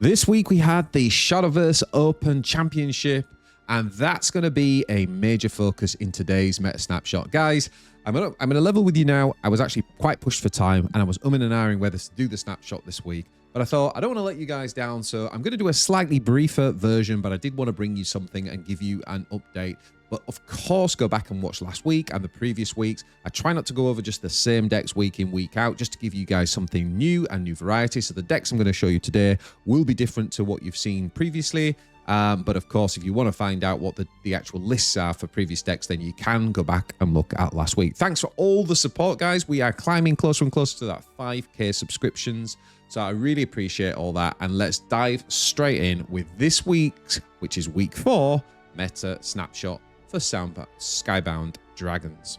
This week we had the Shadowverse Open Championship, and that's going to be a major focus in today's meta snapshot. Guys, I'm gonna level with you now. I was actually quite pushed for time, and I was umming and ahhing whether to do the snapshot this week. But I thought, I don't want to let you guys down, so I'm going to do a slightly briefer version, but I did want to bring you something and give you an update. But of course, go back and watch last week and the previous weeks. I try not to go over just the same decks week in, week out, just to give you guys something new and new variety. So the decks I'm going to show you today will be different to what you've seen previously. But of course, if you want to find out what the actual lists are for previous decks, then you can go back and look at last week. Thanks for all the support, guys. We are climbing closer and closer to that 5K subscriptions. So I really appreciate all that. And let's dive straight in with this week's, which is week 4, meta snapshot for Skybound Dragons.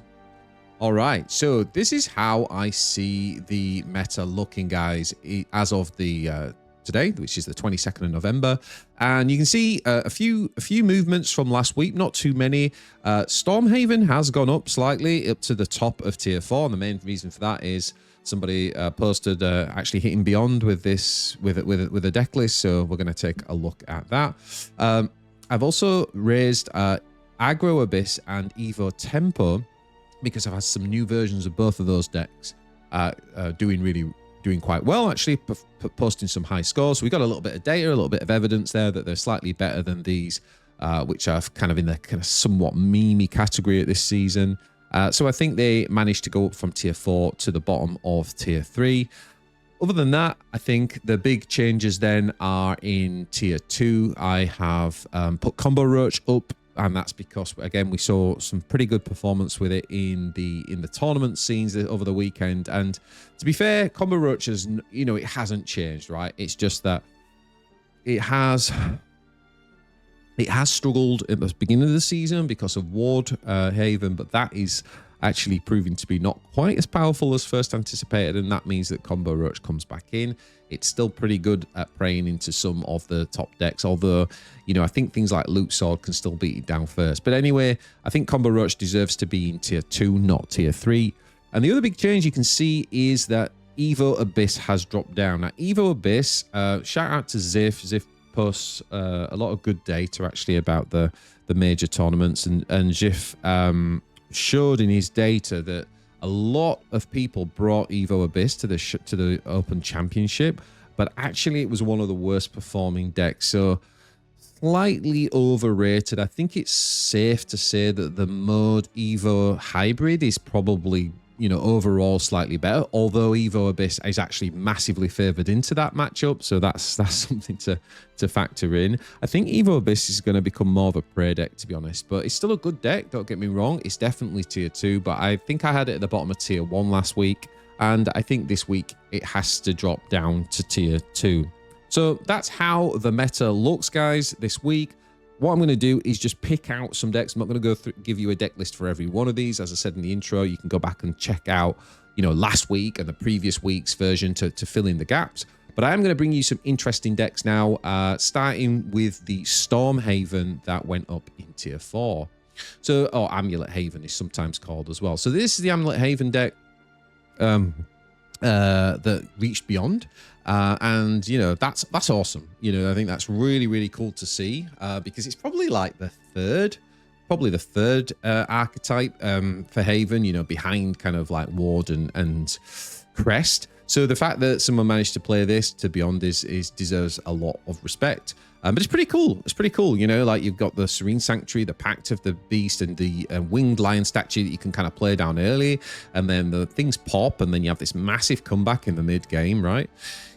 All right, so this is how I see the meta looking, guys, as of the today, which is the 22nd of November. And you can see a few movements from last week, not too many. Stormhaven has gone up slightly, up to the top of tier 4, and the main reason for that is somebody posted actually hitting beyond with this with a deck list, so we're going to take a look at that. I've also raised Aggro Abyss and Evo Tempo because I've had some new versions of both of those decks doing quite well, actually, posting some high scores. So we got a little bit of data, a little bit of evidence there that they're slightly better than these, which are kind of in the kind of somewhat memey category at this season. So I think they managed to go up from tier 4 to the bottom of tier 3. Other than that, I think the big changes then are in tier 2. I have put Combo Roach up, and that's because, again, we saw some pretty good performance with it in the tournament scenes over the weekend. And to be fair, Combo Roach has, you know, it hasn't changed, right? It's just that it has struggled at the beginning of the season because of Ward Haven, but that is actually proving to be not quite as powerful as first anticipated, and that means that Combo Roach comes back in. It's still pretty good at preying into some of the top decks, although, you know, I think things like Loot Sword can still beat it down first. But anyway, I think Combo Roach deserves to be in tier 2, not tier 3. And the other big change you can see is that Evo Abyss has dropped down. Now, Evo Abyss, shout out to Ziff. Ziff posts a lot of good data, actually, about the major tournaments, and Ziff showed in his data that a lot of people brought Evo Abyss to the Open Championship, but actually it was one of the worst performing decks, so slightly overrated. I think it's safe to say that the mode Evo Hybrid is probably, you know, overall slightly better, although Evo Abyss is actually massively favored into that matchup, so that's something to factor in. I think Evo Abyss is going to become more of a prey deck, to be honest, but it's still a good deck, don't get me wrong. It's definitely tier 2, but I think I had it at the bottom of tier 1 last week, and I think this week it has to drop down to tier 2. So that's how the meta looks, guys, this week. What I'm going to do is just pick out some decks. I'm not going to go through, give you a deck list for every one of these. As I said in the intro, you can go back and check out, you know, last week and the previous week's version to fill in the gaps. But I am going to bring you some interesting decks now, starting with the Stormhaven that went up in tier 4. So, or Amulet Haven is sometimes called as well. So this is the Amulet Haven deck that reached beyond. And, you know, that's awesome. You know, I think that's really, really cool to see, because it's probably like the third archetype for Haven, you know, behind kind of like Ward and Crest. So the fact that someone managed to play this to beyond deserves a lot of respect. But it's pretty cool. It's pretty cool, you know, like you've got the Serene Sanctuary, the Pact of the Beast, and the Winged Lion statue that you can kind of play down early, and then the things pop, and then you have this massive comeback in the mid-game, right?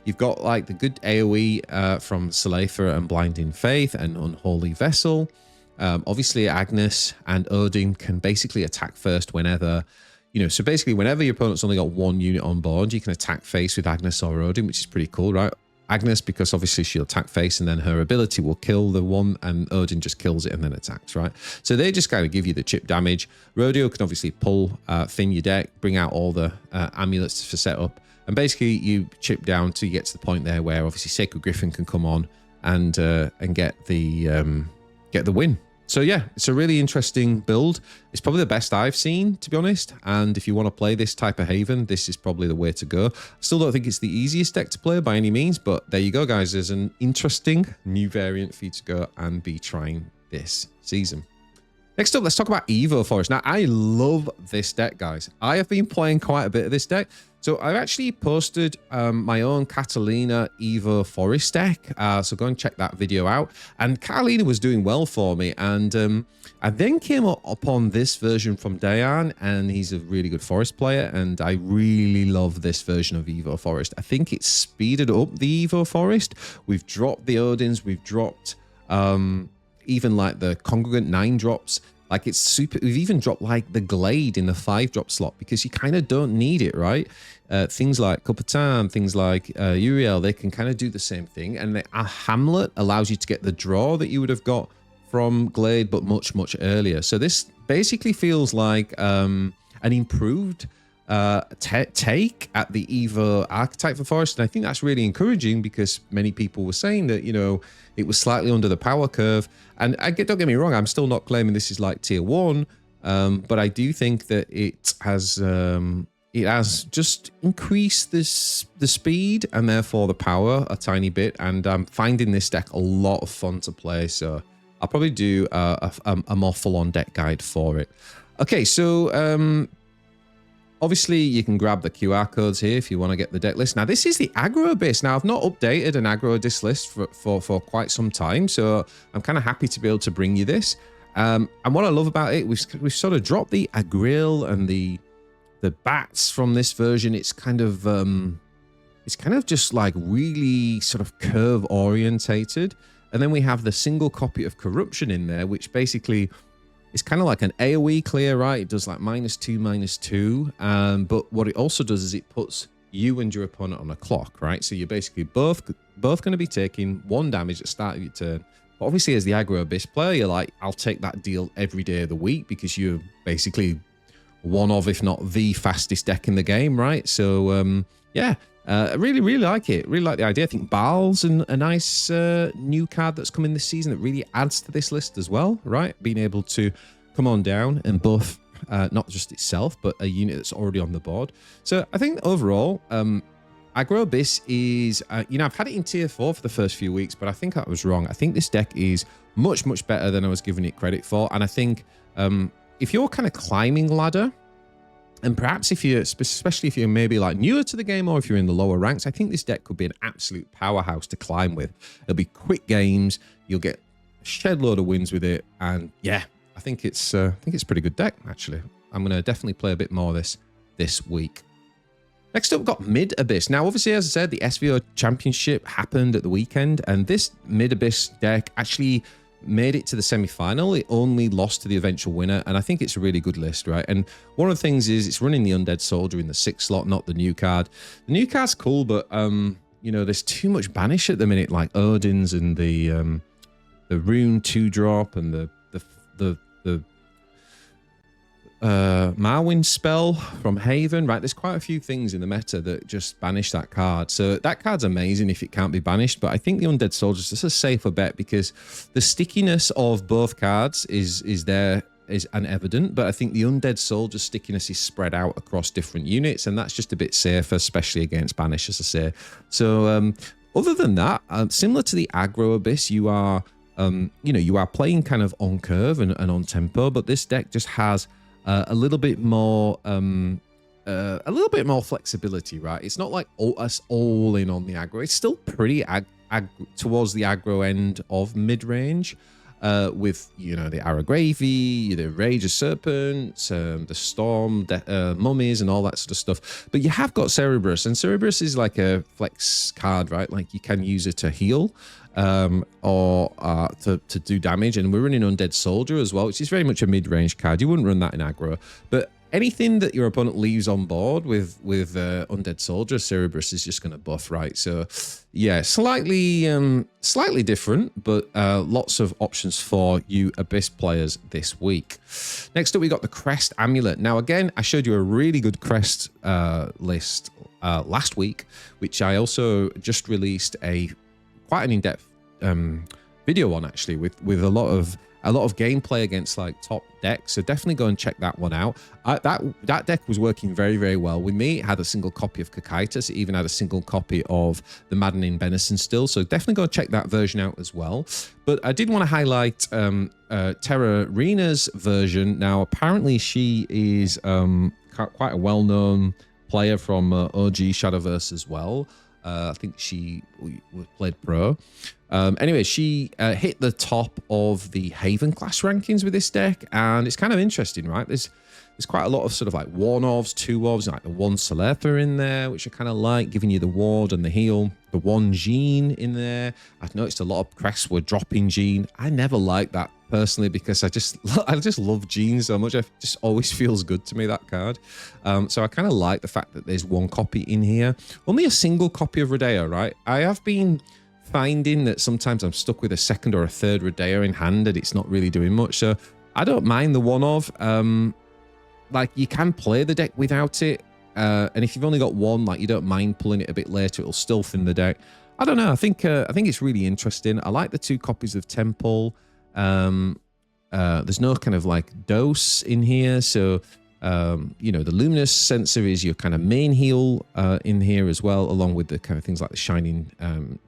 You've got like the good AoE from Salefa and Blinding Faith and Unholy Vessel. Obviously, Agnes and Odin can basically attack first whenever, you know, so basically whenever your opponent's only got one unit on board, you can attack face with Agnes or Odin, which is pretty cool, right? Agnes, because obviously she'll attack face and then her ability will kill the one, and Odin just kills it and then attacks, right? So they just kind of give you the chip damage. Rodeo can obviously pull, thin your deck, bring out all the amulets for setup, and basically you chip down till you get to the point there where obviously Sacred Griffin can come on and get the win. So yeah, it's a really interesting build. It's probably the best I've seen, to be honest. And if you want to play this type of Haven, this is probably the way to go. Still don't think it's the easiest deck to play by any means, but there you go, guys. There's an interesting new variant for you to go and be trying this season. Next up, let's talk about Evo Forest. Now, I love this deck, guys. I have been playing quite a bit of this deck. So I've actually posted my own Catalina Evo Forest deck. So go and check that video out. And Catalina was doing well for me. And I then came upon this version from Dayan, and he's a really good Forest player. And I really love this version of Evo Forest. I think it's speeded up the Evo Forest. We've dropped the Odins. We've dropped... even like the Congregant 9 drops, like it's super. We've even dropped like the Glade in the 5-drop slot because you kind of don't need it, right? Things like Kupatam, things like Uriel, they can kind of do the same thing. And a Hamlet allows you to get the draw that you would have got from Glade, but much, much earlier. So this basically feels like an improved take at the Evo archetype for Forest. And I think that's really encouraging because many people were saying that, you know, it was slightly under the power curve. And don't get me wrong, I'm still not claiming this is like tier 1, but I do think that it has just increased the speed and therefore the power a tiny bit. And I'm finding this deck a lot of fun to play. So I'll probably do a more full-on deck guide for it. Okay, so obviously, you can grab the QR codes here if you want to get the deck list. Now, this is the Aggro Abyss. Now, I've not updated an Aggro Abyss list for quite some time, so I'm kind of happy to be able to bring you this. And what I love about it, we've sort of dropped the Agril and the bats from this version. It's kind of just like really sort of curve orientated. And then we have the single copy of Corruption in there, which basically... it's kind of like an AoE clear, right? It does like -2/-2. But what it also does is it puts you and your opponent on a clock, right? So you're basically both going to be taking 1 damage at the start of your turn. But obviously, as the Aggro Abyss player, you're like, I'll take that deal every day of the week because you're basically one of, if not the fastest deck in the game, right? So, yeah. I really, really like it. Really like the idea. I think Baal's a nice new card that's come in this season that really adds to this list as well, right? Being able to come on down and buff not just itself, but a unit that's already on the board. So I think overall, Aggro Abyss is, you know, I've had it in tier 4 for the first few weeks, but I think that was wrong. I think this deck is much, much better than I was giving it credit for. And I think if you're kind of climbing ladder, and perhaps if you're, especially if you're maybe like newer to the game or if you're in the lower ranks, I think this deck could be an absolute powerhouse to climb with. It'll be quick games. You'll get a shed load of wins with it. And yeah, I think it's a pretty good deck, actually. I'm going to definitely play a bit more of this week. Next up, we've got Mid Abyss. Now, obviously, as I said, the SVO Championship happened at the weekend, and this Mid Abyss deck actually made it to the semi-final. It only lost to the eventual winner, and I think it's a really good list, right? And one of the things is it's running the Undead Soldier in the 6th slot, not the new card. The new card's cool, but you know, there's too much banish at the minute, like Odin's and the Rune 2-drop and the Marwyn spell from Haven, right? There's quite a few things in the meta that just banish that card. So that card's amazing if it can't be banished, but I think the Undead Soldier is just a safer bet because the stickiness of both cards is evident, but I think the Undead Soldier stickiness is spread out across different units, and that's just a bit safer, especially against banish, as I say. So other than that, similar to the Aggro Abyss, you are you are playing kind of on curve and on tempo, but this deck just has a little bit more flexibility, right? It's not like us all in on the aggro. It's still pretty towards the aggro end of mid-range, with, you know, the Aragravy, the Rage of Serpents, the Storm, Mummies, and all that sort of stuff. But you have got Cerberus, and Cerberus is like a flex card, right? Like you can use it to heal or to do damage. And we're running Undead Soldier as well, which is very much a mid-range card. You wouldn't run that in aggro. But anything that your opponent leaves on board with Undead Soldier, Cerberus is just going to buff, right? So yeah, slightly different, but lots of options for you Abyss players this week. Next up, we got the Crest Amulet. Now, again, I showed you a really good Crest list last week, which I also just released quite an in-depth video on actually with a lot of gameplay against like top decks, so definitely go and check that one out. That deck was working very, very well with me. It had a single copy of Kakaitis. It even had a single copy of the Maddening Benison still, so definitely go and check that version out as well. But I did want to highlight Terra Rena's version. Now apparently she is quite a well-known player from OG Shadowverse as well. I think she played pro. Anyway, she hit the top of the Haven class rankings with this deck, and it's kind of interesting, right? There's quite a lot of sort of like 1-ofs, 2-ofs, like the 1 Salepa in there, which I kind of like, giving you the ward and the heal. The 1 Jean in there. I've noticed a lot of crests were dropping Jean. I never liked that personally because I just love Jean so much. It just always feels good to me, that card. So I kind of like the fact that there's 1 copy in here. Only a single copy of Rodea, right? I have been finding that sometimes I'm stuck with a 2nd or a 3rd Rodea in hand and it's not really doing much. So I don't mind the 1-of. Like you can play the deck without it. And if you've only got 1, like you don't mind pulling it a bit later, it'll still thin the deck. I don't know. I think it's really interesting. I like the 2 copies of Temple. There's no kind of like dose in here, so you know, the Luminous Sensor is your kind of main heal in here as well, along with the kind of things like the Shining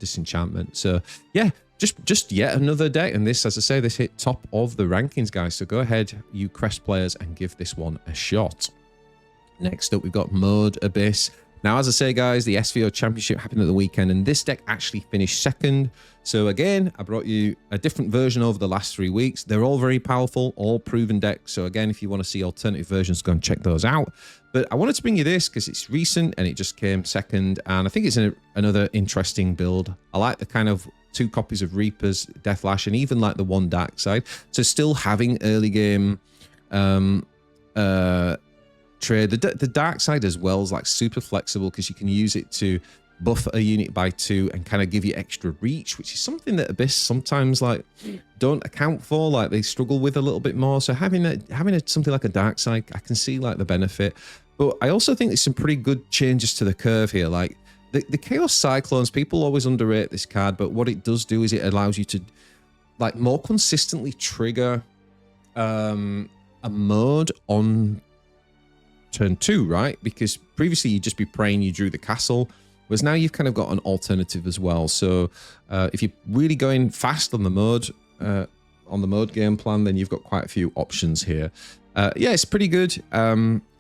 Disenchantment. So yeah, just yet another deck, and this, as I say, this hit top of the rankings, guys. So go ahead, you Crest players, and give this one a shot. Next up, we've got Mode Abyss. Now, as I say, guys, the SVO Championship happened at the weekend, and this deck actually finished 2nd. So again, I brought you a different version over the last 3 weeks. They're all very powerful, all proven decks. So again, if you want to see alternative versions, go and check those out. But I wanted to bring you this because it's recent and it just came 2nd. And I think it's another interesting build. I like the kind of 2 copies of Reapers, Deathlash, and even like the 1 Dark Side. So still having early game trade. The Dark Side as well is like super flexible because you can use it to buff a unit by 2 and kind of give you extra reach, which is something that Abyss sometimes like don't account for, like they struggle with a little bit more. So having something like a Dark Side, I can see like the benefit. But I also think there's some pretty good changes to the curve here. Like the Chaos Cyclones, people always underrate this card, but what it does do is it allows you to like more consistently trigger a mode on turn 2, right? Because previously you'd just be praying you drew the castle, whereas now you've kind of got an alternative as well. So if you're really going fast on the mode game plan, then you've got quite a few options here. Yeah, it's pretty good.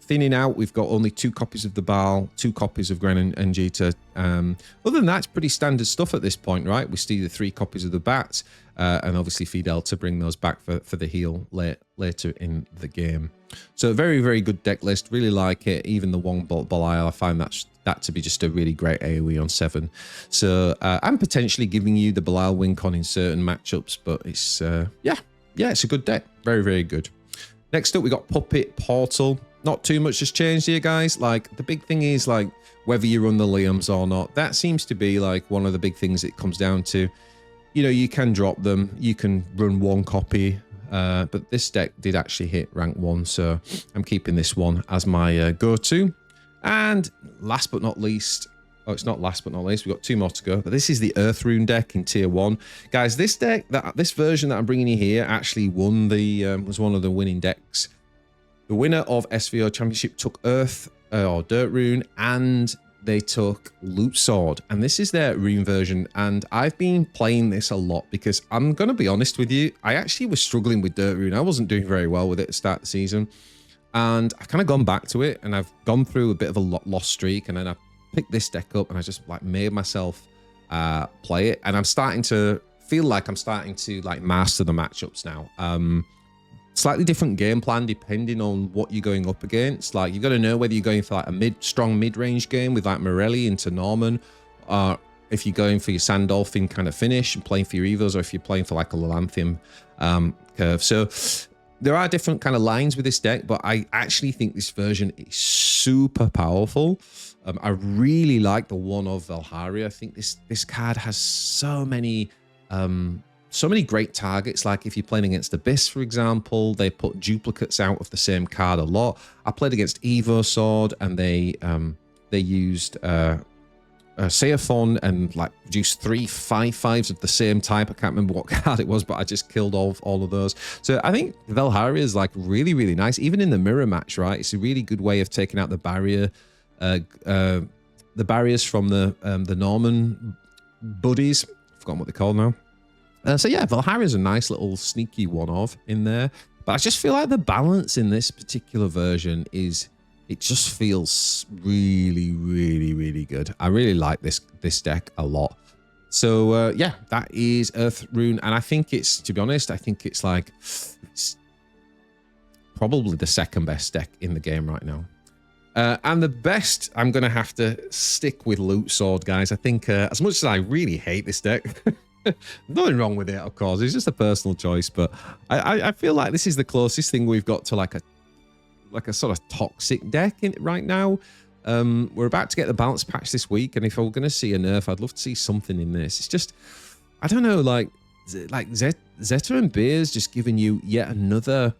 Thinning out, we've got only 2 copies of the Baal, 2 copies of Gren and Jita. Other than that, it's pretty standard stuff at this point, right? We see the 3 copies of the Bats, and obviously Fidel to bring those back for the heal later in the game. So very, very good deck list. Really like it. Even the Wong Belial, I find that to be just a really great AoE on 7. So I'm potentially giving you the Belial win con in certain matchups, but it's yeah, it's a good deck. Very, very good. Next up, we got Puppet Portal. Not too much has changed here, guys. Like the big thing is like whether you run the Liams or not. That seems to be like one of the big things it comes down to. You know, you can drop them. You can run 1 copy. But this deck did actually hit rank 1, so I'm keeping this one as my go-to. And last but not least, oh, it's not last but not least, we've got 2 more to go, but this is the Earth Rune deck in tier 1. Guys, this deck, this version that I'm bringing you here actually won was one of the winning decks. The winner of SVO Championship took Earth or Dirt Rune, and they took Loot Sword, and this is their rune version. And I've been playing this a lot because I'm gonna be honest with you, I actually was struggling with Dirt Rune. I wasn't doing very well with it at the start of the season, and I've kind of gone back to it, and I've gone through a bit of a lost streak, and then I picked this deck up and I just like made myself play it, and I'm starting to feel like I'm starting to like master the matchups now. Slightly different game plan depending on what you're going up against. Like you've got to know whether you're going for like a strong mid-range game with like Morelli into Norman, or if you're going for your Sandolphin kind of finish and playing for your Evos, or if you're playing for like a Lilanthium curve. So there are different kind of lines with this deck, but I actually think this version is super powerful. I really like the one of Valharia. I think this card has so many great targets. Like if you're playing against Abyss, for example, they put duplicates out of the same card a lot. I played against Evo Sword, and they used Seaphon and like produce 3 5/5s of the same type. I can't remember what card it was, but I just killed all of those. So I think Velharia is like really, really nice. Even in the mirror match, right? It's a really good way of taking out the barrier, the barriers from the Norman buddies. I've forgotten what they're called now. So yeah, Velharia is a nice little sneaky one-off in there. But I just feel like the balance in this particular version is, it just feels really, really, really good. I really like this deck a lot. So yeah, that is Earth Rune, and I think it's, to be honest, I think it's like it's probably the second best deck in the game right now. And the best, I'm gonna have to stick with Loot Sword, guys. I think as much as I really hate this deck. Nothing wrong with it, of course. It's just a personal choice, but I feel like this is the closest thing we've got to like a sort of toxic deck right now. We're about to get the balance patch this week, and if we're going to see a nerf, I'd love to see something in this. It's just, I don't know, like Zeta and Beer's just giving you yet another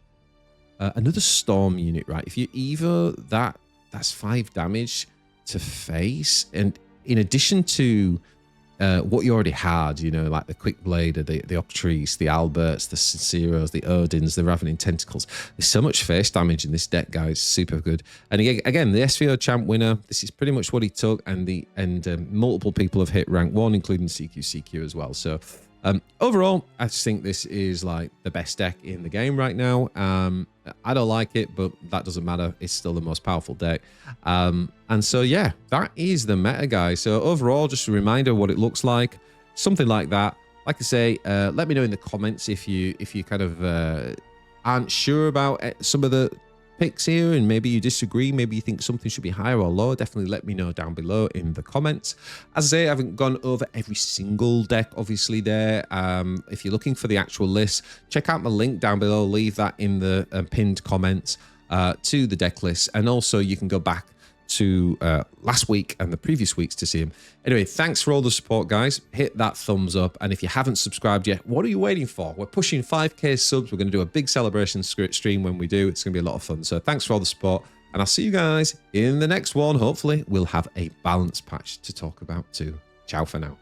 storm unit, right? If you Evo that's 5 damage to face, and in addition to what you already had, you know, like the Quick Blade, the Octrees, the Alberts, the Sinceros, the Odins, the Ravening Tentacles. There's so much face damage in this deck, guys. Super good. And again, the SVO champ winner, this is pretty much what he took, and multiple people have hit rank 1, including CQ as well. So overall, I just think this is like the best deck in the game right now. I don't like it, but that doesn't matter. It's still the most powerful deck. And so, yeah, that is the meta, guys. So overall, just a reminder what it looks like. Something like that. Like I say, let me know in the comments if you kind of aren't sure about some of the picks here, and maybe you disagree, maybe you think something should be higher or lower. Definitely let me know down below in the comments. As I say, I haven't gone over every single deck obviously there. If you're looking for the actual list, check out my link down below, leave that in the pinned comments to the deck list, and also you can go back to last week and the previous weeks to see him. Anyway, thanks for all the support, guys. Hit that thumbs up, and if you haven't subscribed yet, what are you waiting for? We're pushing 5k subs. We're going to do a big celebration stream when we do. It's going to be a lot of fun. So thanks for all the support, and I'll see you guys in the next one. Hopefully we'll have a balance patch to talk about too. Ciao for now.